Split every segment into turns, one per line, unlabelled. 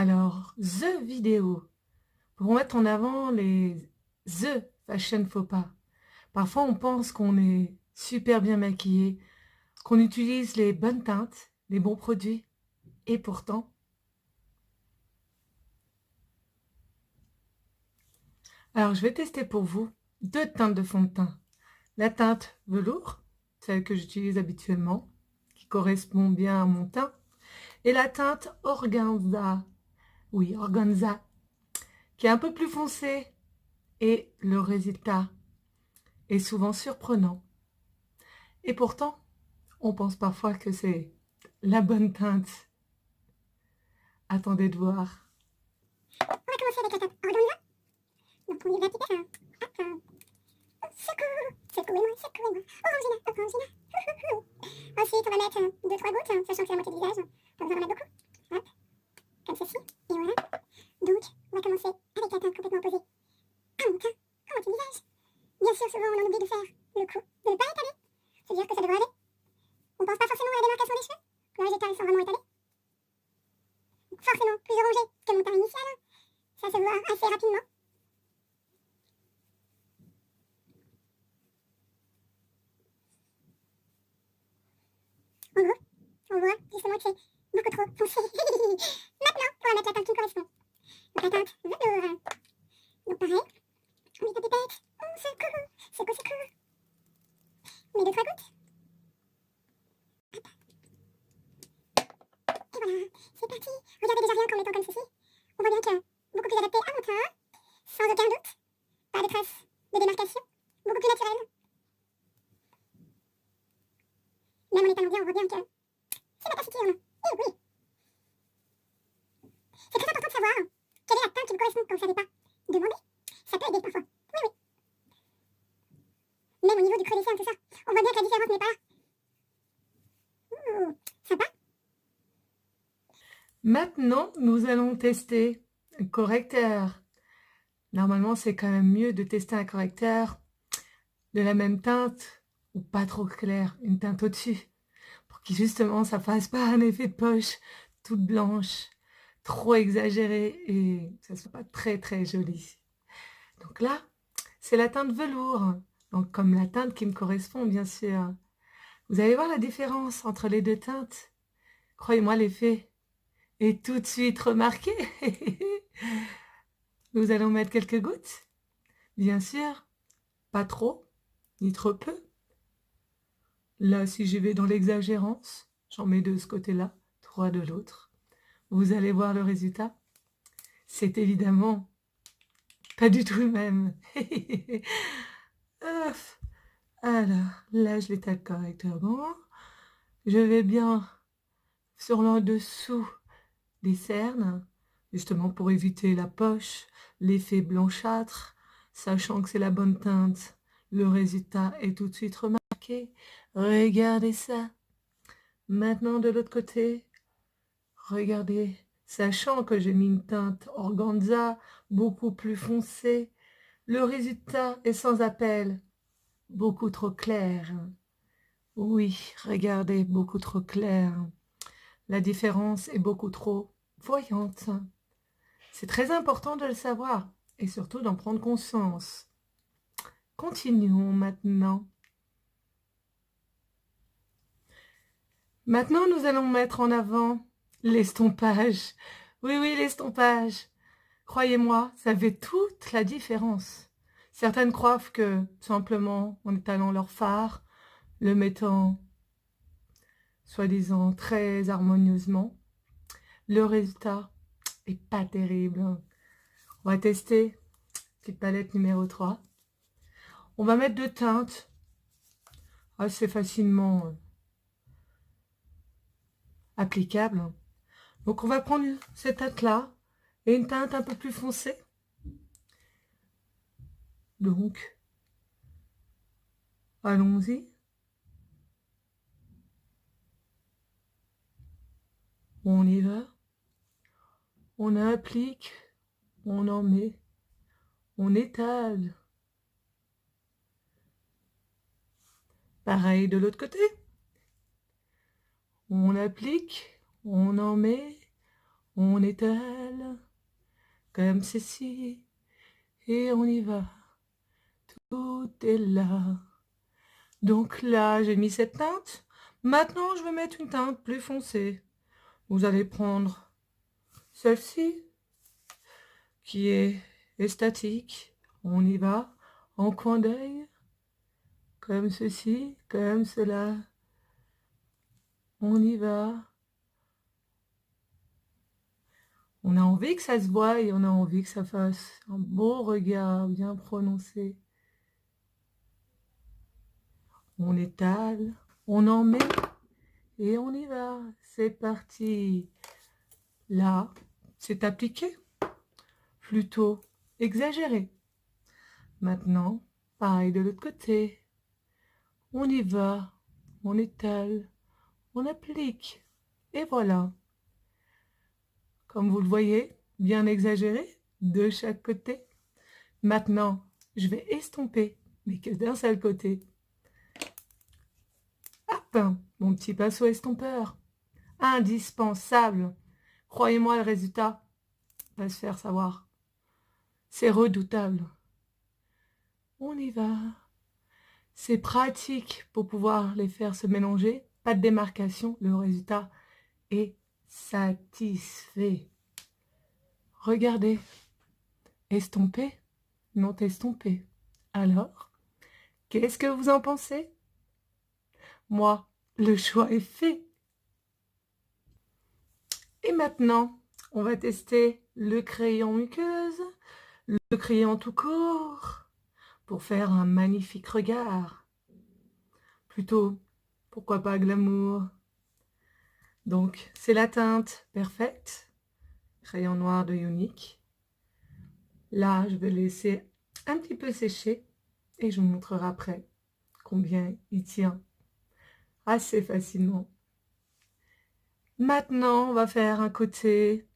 Alors, the vidéo, pour mettre en avant les the fashion faux pas. Parfois, on pense qu'on est super bien maquillé, qu'on utilise les bonnes teintes, les bons produits, et pourtant. Alors, je vais tester pour vous deux teintes de fond de teint. La teinte velours, celle que j'utilise habituellement, qui correspond bien à mon teint, et la teinte organza, oui, organza, qui est un peu plus foncée, et le résultat est souvent surprenant. Et pourtant, on pense parfois que c'est la bonne teinte. Attendez de voir.
On va commencer avec la teinte organza. Donc on y va petit peu. Hop. Secouez-moi. Orangina. Ensuite, on va mettre 2-3 gouttes, sachant que c'est la moitié du visage. Pas besoin d'en mettre beaucoup. Hop. Comme ceci. Et voilà. Donc, on va commencer avec la teinte complètement opposée à mon teint, à moitié du visage. Bien sûr, souvent on en oublie de faire le coup, de ne pas étaler. C'est-à-dire que ça devrait aller. On pense pas forcément à la démarcation des cheveux. Le végétal sont vraiment étalés. Forcément plus orangé que mon teint initial. Ça se voit assez rapidement. En gros, on voit justement que c'est beaucoup trop foncé. Maintenant, on va mettre la teinte qui me correspond. Donc la teinte velours. Donc pareil, on met la pipette, on secoue. On met 2-3 gouttes. Et voilà, c'est parti. Regardez déjà rien qu'en mettant comme ceci. On voit bien que beaucoup plus adapté à mon teint, sans aucun doute. Pas de traces de démarcation, beaucoup plus naturel. Même en étalant bien, on voit bien que c'est ma taciturne. Et oui. C'est très important de savoir quelle est la teinte qui me correspond quand vous ne savez pas. Demandez. Ça peut aider parfois. Oui. Même au niveau du creux des cernes, tout ça. On voit bien que la différence n'est pas là. Sympa.
Maintenant, nous allons tester un correcteur. Normalement, c'est quand même mieux de tester un correcteur de la même teinte ou pas trop clair, une teinte au-dessus, pour que justement ça fasse pas un effet de poche toute blanche, trop exagéré et que ça soit pas très joli. Donc là, c'est la teinte velours, donc comme la teinte qui me correspond bien sûr. Vous allez voir la différence entre les deux teintes. Croyez-moi, l'effet est tout de suite remarqué. Nous allons mettre quelques gouttes, bien sûr, pas trop, ni trop peu. Là, si je vais dans l'exagérance, j'en mets de ce côté-là, 3 de l'autre. Vous allez voir le résultat. C'est évidemment pas du tout le même. Alors, là, je l'étale correctement. Je vais bien sur le dessous des cernes, justement pour éviter la poche, l'effet blanchâtre, sachant que c'est la bonne teinte. Le résultat est tout de suite remarqué. Regardez ça. Maintenant, de l'autre côté, regardez, sachant que j'ai mis une teinte organza beaucoup plus foncée, le résultat est sans appel, beaucoup trop clair. Oui, regardez, beaucoup trop clair. La différence est beaucoup trop voyante. C'est très important de le savoir et surtout d'en prendre conscience. Continuons maintenant. Maintenant, nous allons mettre en avant l'estompage. Oui, l'estompage. Croyez-moi, ça fait toute la différence. Certaines croient que simplement en étalant leur fard, le mettant soi-disant très harmonieusement, le résultat est pas terrible. On va tester petite palette numéro 3. On va mettre deux teintes assez facilement applicables. Donc on va prendre cette teinte-là et une teinte un peu plus foncée. Donc, allons-y. On y va. On applique. On en met. On étale. Pareil de l'autre côté. On applique. On en met. On étale comme ceci et on y va. Tout est là. Donc là, j'ai mis cette teinte. Maintenant, je vais mettre une teinte plus foncée. Vous allez prendre celle-ci, qui est statique. On y va en coin d'œil, comme ceci, comme cela. On y va. On a envie que ça se voie et on a envie que ça fasse un beau regard bien prononcé. On étale, on en met et on y va. C'est parti. Là, c'est appliqué, plutôt exagéré. Maintenant, pareil de l'autre côté. On y va, on étale, on applique. Et voilà. Comme vous le voyez, bien exagéré de chaque côté. Maintenant, je vais estomper, mais que d'un seul côté. Hop, mon petit pinceau estompeur. Indispensable. Croyez-moi, le résultat va se faire savoir. C'est redoutable. On y va. C'est pratique pour pouvoir les faire se mélanger. Pas de démarcation, le résultat est satisfait. Regardez. Estompé, non estompé. Alors, qu'est-ce que vous en pensez? Moi, le choix est fait. Et maintenant, on va tester le crayon muqueuse, le crayon tout court, pour faire un magnifique regard. Plutôt, pourquoi pas glamour. Donc, c'est la teinte Perfect, crayon noir de Unique. Là, je vais laisser un petit peu sécher et je vous montrerai après combien il tient assez facilement. Maintenant, on va faire un côté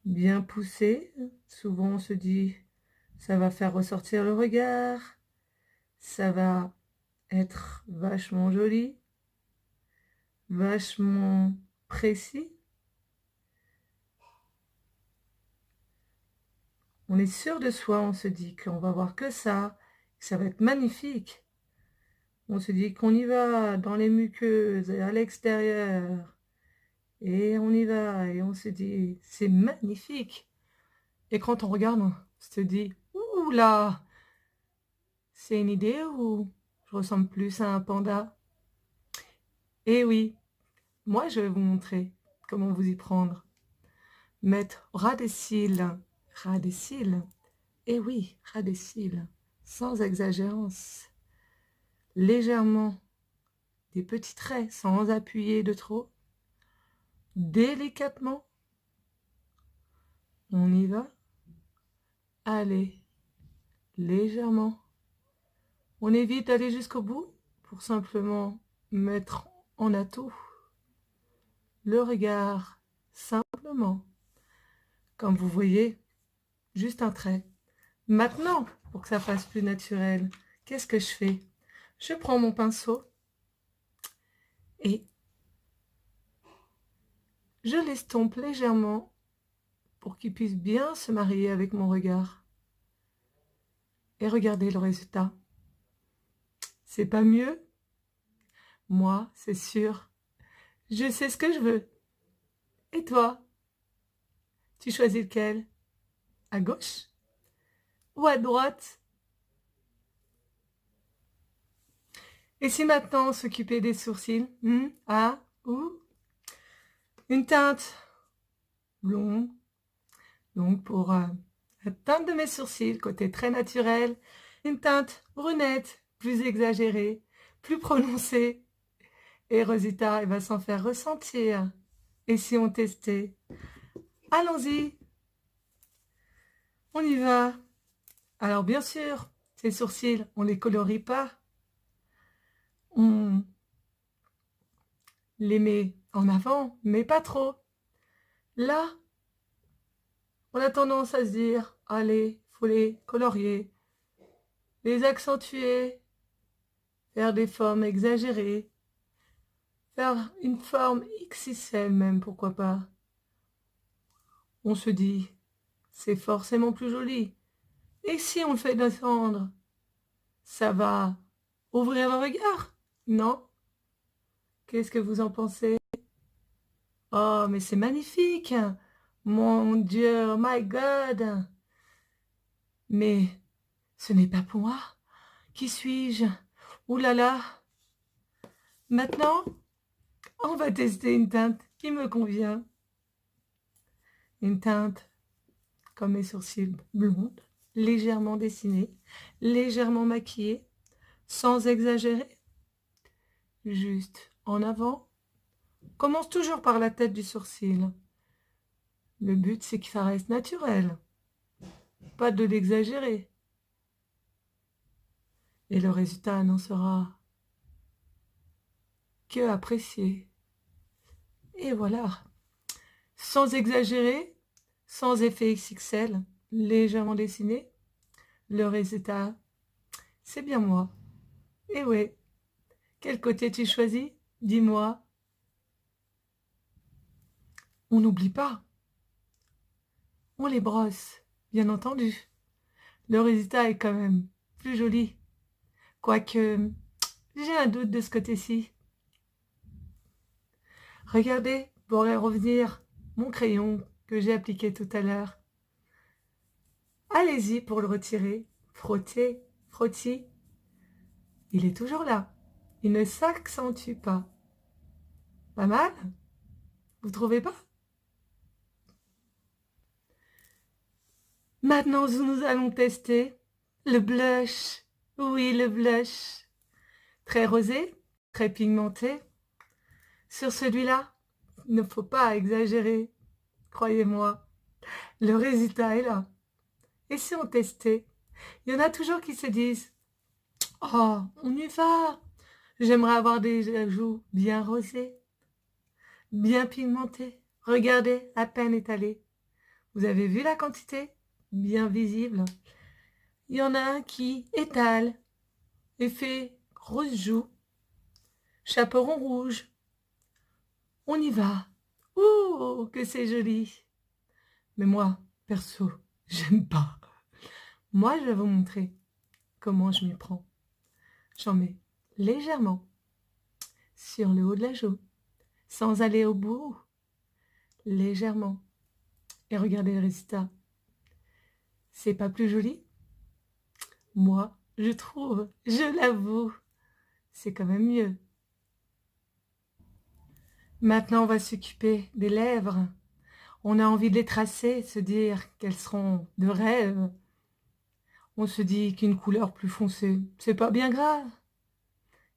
bien poussé. Souvent, on se dit, ça va faire ressortir le regard. Ça va être vachement joli, vachement précis. On est sûr de soi, on se dit qu'on va voir que ça va être magnifique. On se dit qu'on y va dans les muqueuses et à l'extérieur. Et on y va et on se dit, c'est magnifique. Et quand on regarde, on se dit, ouh là, c'est une idée ou je ressemble plus à un panda? Eh oui, moi je vais vous montrer comment vous y prendre. Mettre ras des cils, eh oui, ras des cils, sans exagérance. Légèrement, des petits traits sans appuyer de trop. Délicatement, on y va. Allez, légèrement. On évite d'aller jusqu'au bout pour simplement mettre en atout le regard simplement. Comme vous voyez, juste un trait. Maintenant, pour que ça fasse plus naturel, qu'est-ce que je fais? Je prends mon pinceau et je l'estompe légèrement pour qu'il puisse bien se marier avec mon regard. Et regardez le résultat. C'est pas mieux? Moi, c'est sûr. Je sais ce que je veux. Et toi? Tu choisis lequel? À gauche ou à droite? Et si maintenant on s'occupait des sourcils? Ah, ou une teinte blonde. Donc pour la teinte de mes sourcils, côté très naturel, une teinte brunette, plus exagérée, plus prononcée. Et Rosita, elle va s'en faire ressentir. Et si on testait? Allons-y, on y va. Alors bien sûr, ces sourcils, on les colorie pas. On les met en avant, mais pas trop. Là, on a tendance à se dire, allez, faut les colorier, les accentuer, faire des formes exagérées. faire une forme XXL même, pourquoi pas. On se dit, c'est forcément plus joli. Et si on le fait descendre, ça va ouvrir le regard, non? Qu'est-ce que vous en pensez? Oh, mais c'est magnifique! Mon Dieu, oh my God! Mais ce n'est pas pour moi. Qui suis-je? Ouh là là! Maintenant, on va tester une teinte qui me convient. Une teinte comme mes sourcils blondes, légèrement dessinés, légèrement maquillés, sans exagérer. Juste en avant. Commence toujours par la tête du sourcil. Le but, c'est que ça reste naturel. Pas de l'exagérer. Et le résultat n'en sera que apprécié. Et voilà. Sans exagérer, sans effet XXL, légèrement dessiné, le résultat, c'est bien moi. Et ouais, quel côté tu choisis? Dis-moi. On n'oublie pas, on les brosse, bien entendu. Le résultat est quand même plus joli. Quoique, j'ai un doute de ce côté-ci. Regardez, pourrait revenir mon crayon que j'ai appliqué tout à l'heure. Allez-y pour le retirer. Frottez, frottis. Il est toujours là. Il ne s'accentue pas. Pas mal? Vous trouvez pas? Maintenant, nous allons tester le blush. Oui, le blush. Très rosé, très pigmenté. Sur celui-là, il ne faut pas exagérer. Croyez-moi, le résultat est là. Et si on testait? Il y en a toujours qui se disent « Oh, on y va! J'aimerais avoir des joues bien rosées, bien pigmentées. Regardez, à peine étalées. Vous avez vu la quantité? Bien visible. Il y en a un qui étale et fait rose joue, chaperon rouge. On y va. Ouh, que c'est joli. Mais moi, perso, j'aime pas. Moi, je vais vous montrer comment je m'y prends. J'en mets légèrement sur le haut de la joue, sans aller au bout, légèrement. Et regardez le résultat. C'est pas plus joli? Moi, je trouve, je l'avoue, c'est quand même mieux. Maintenant, on va s'occuper des lèvres. On a envie de les tracer, se dire qu'elles seront de rêve. On se dit qu'une couleur plus foncée, c'est pas bien grave.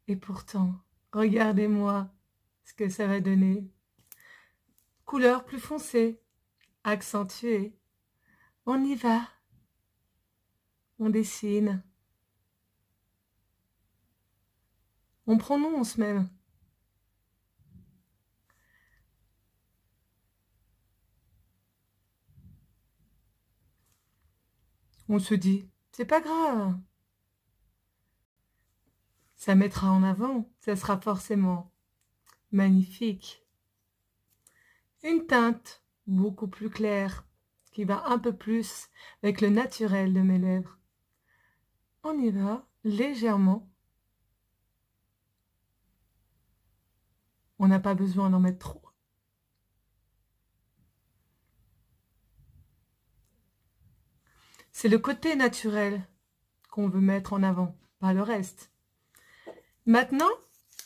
Et pourtant, regardez-moi ce que ça va donner. Couleur plus foncée, accentuée. On y va. On dessine. On prononce même. On se dit, c'est pas grave. Ça mettra en avant, ça sera forcément magnifique. Une teinte beaucoup plus claire, qui va un peu plus avec le naturel de mes lèvres. On y va légèrement. On n'a pas besoin d'en mettre trop. C'est le côté naturel qu'on veut mettre en avant, pas le reste. Maintenant,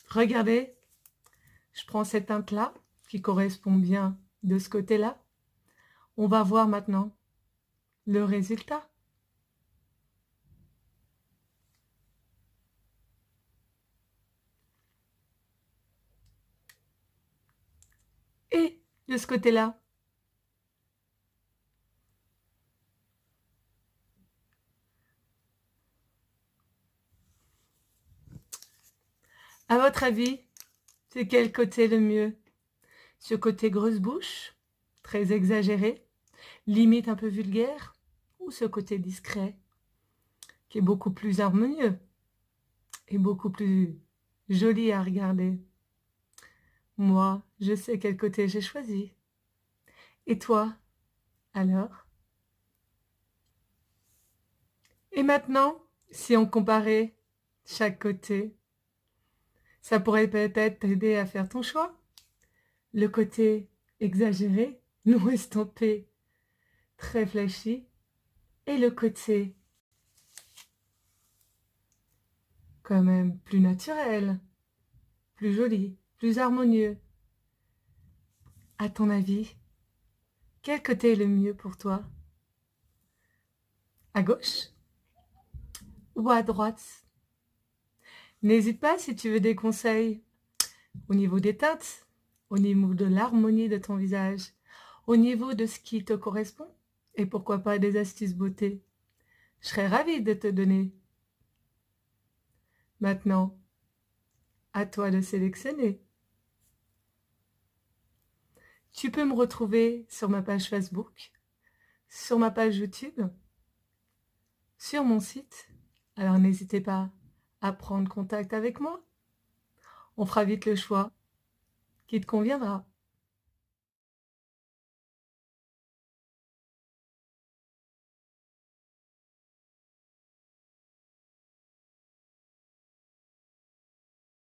regardez, je prends cette teinte-là, qui correspond bien de ce côté-là. On va voir maintenant le résultat. Et de ce côté-là. À votre avis, c'est quel côté le mieux? Ce côté grosse bouche, très exagéré, limite un peu vulgaire, ou ce côté discret, qui est beaucoup plus harmonieux et beaucoup plus joli à regarder? Moi, je sais quel côté j'ai choisi. Et toi, alors? Et maintenant, si on comparait chaque côté, ça pourrait peut-être t'aider à faire ton choix. Le côté exagéré, non estampé, très flashy, et le côté quand même plus naturel, plus joli, plus harmonieux. À ton avis, quel côté est le mieux pour toi? À gauche ou à droite? N'hésite pas si tu veux des conseils au niveau des teintes, au niveau de l'harmonie de ton visage, au niveau de ce qui te correspond et pourquoi pas des astuces beauté. Je serais ravie de te donner. Maintenant, à toi de sélectionner. Tu peux me retrouver sur ma page Facebook, sur ma page YouTube, sur mon site. Alors n'hésitez pas à prendre contact avec moi. On fera vite le choix qui te conviendra.